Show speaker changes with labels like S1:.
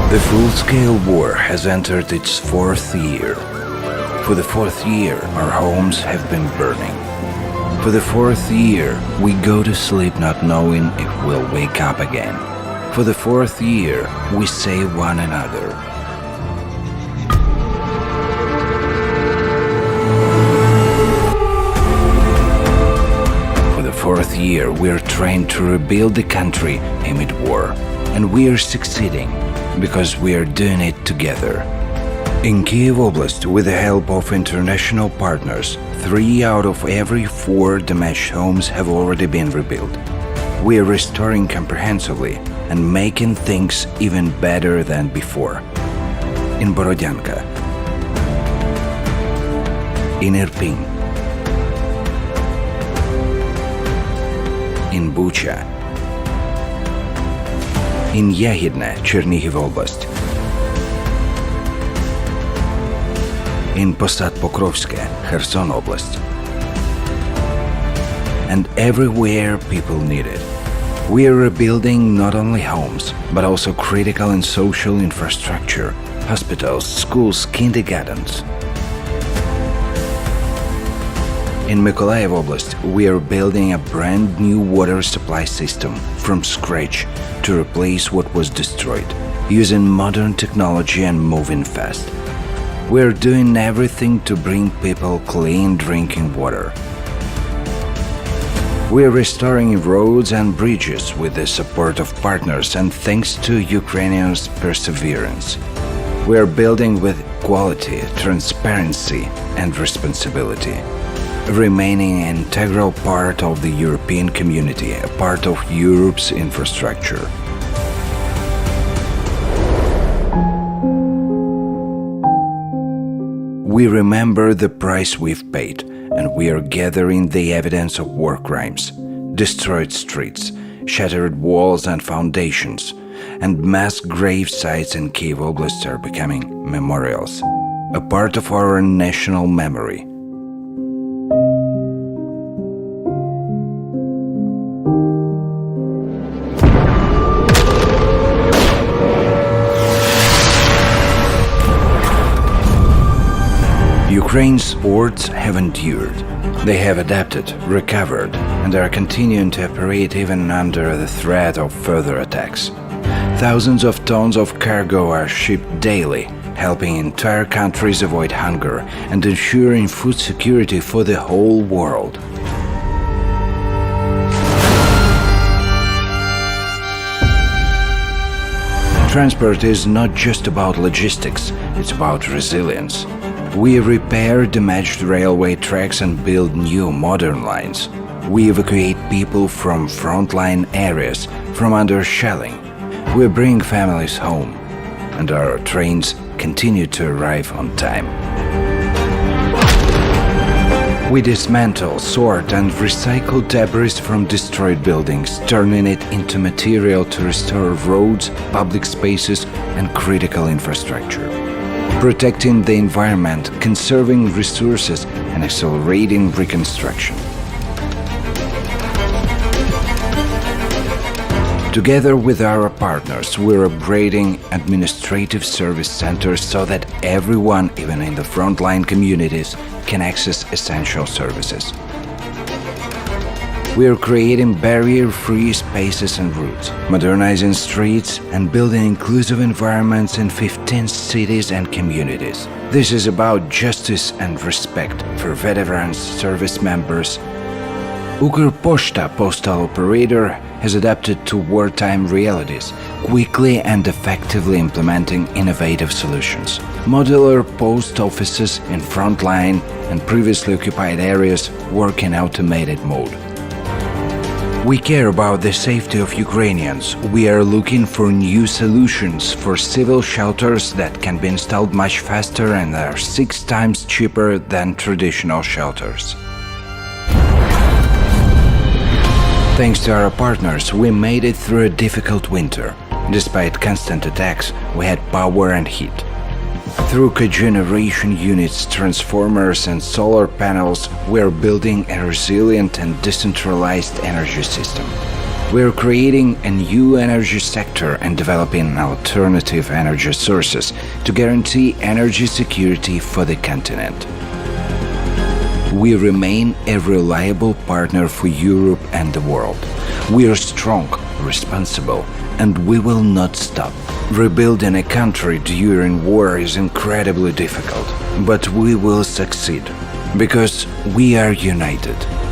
S1: The full-scale war has entered its fourth year. For the fourth year, our homes have been burning. For the fourth year, we go to sleep not knowing if we'll wake up again. For the fourth year, we save one another. For the fourth year, we're trained to rebuild the country amid war. And we are succeeding, because we are doing it together. In Kyiv Oblast, with the help of international partners, 3 out of every 4 damaged homes have already been rebuilt. We are restoring comprehensively and making things even better than before. In Borodyanka, in Irpin, in Bucha, in Yahidne, Chernihiv Oblast, in Posad Pokrovske, Kherson Oblast, and everywhere people need it. We are rebuilding not only homes, but also critical and social infrastructure, hospitals, schools, kindergartens. In Mykolaiv Oblast, we are building a brand new water supply system from scratch to replace what was destroyed, using modern technology and moving fast. We are doing everything to bring people clean drinking water. We are restoring roads and bridges with the support of partners and thanks to Ukrainians' perseverance. We are building with quality, transparency, and responsibility, remaining an integral part of the European community, a part of Europe's infrastructure. We remember the price we've paid, and we are gathering the evidence of war crimes, destroyed streets, shattered walls and foundations, and mass grave sites in Kyiv Oblast are becoming memorials, a part of our national memory. Ukraine's sports have endured. They have adapted, recovered, and are continuing to operate even under the threat of further attacks. Thousands of tons of cargo are shipped daily, helping entire countries avoid hunger and ensuring food security for the whole world. Transport is not just about logistics, it's about resilience. We repair damaged railway tracks and build new modern lines. We evacuate people from frontline areas, from under shelling. We bring families home, and our trains continue to arrive on time. We dismantle, sort, and recycle debris from destroyed buildings, turning it into material to restore roads, public spaces, and critical infrastructure. Protecting the environment, conserving resources, and accelerating reconstruction. Together with our partners, we're upgrading administrative service centers so that everyone, even in the frontline communities, can access essential services. We are creating barrier-free spaces and routes, modernizing streets, and building inclusive environments in 15 cities and communities. This is about justice and respect for veterans, service members. Ukrposhta postal operator has adapted to wartime realities, quickly and effectively implementing innovative solutions. Modular post offices in frontline and previously occupied areas work in automated mode. We care about the safety of Ukrainians. We are looking for new solutions for civil shelters that can be installed much faster and are 6 times cheaper than traditional shelters. Thanks to our partners, we made it through a difficult winter. Despite constant attacks, we had power and heat. Through cogeneration units, transformers and solar panels, we are building a resilient and decentralized energy system. We're creating a new energy sector and developing alternative energy sources to guarantee energy security for the continent. We remain a reliable partner for Europe and the world. We are strong, responsible, and we will not stop. Rebuilding a country during war is incredibly difficult, but we will succeed because we are united.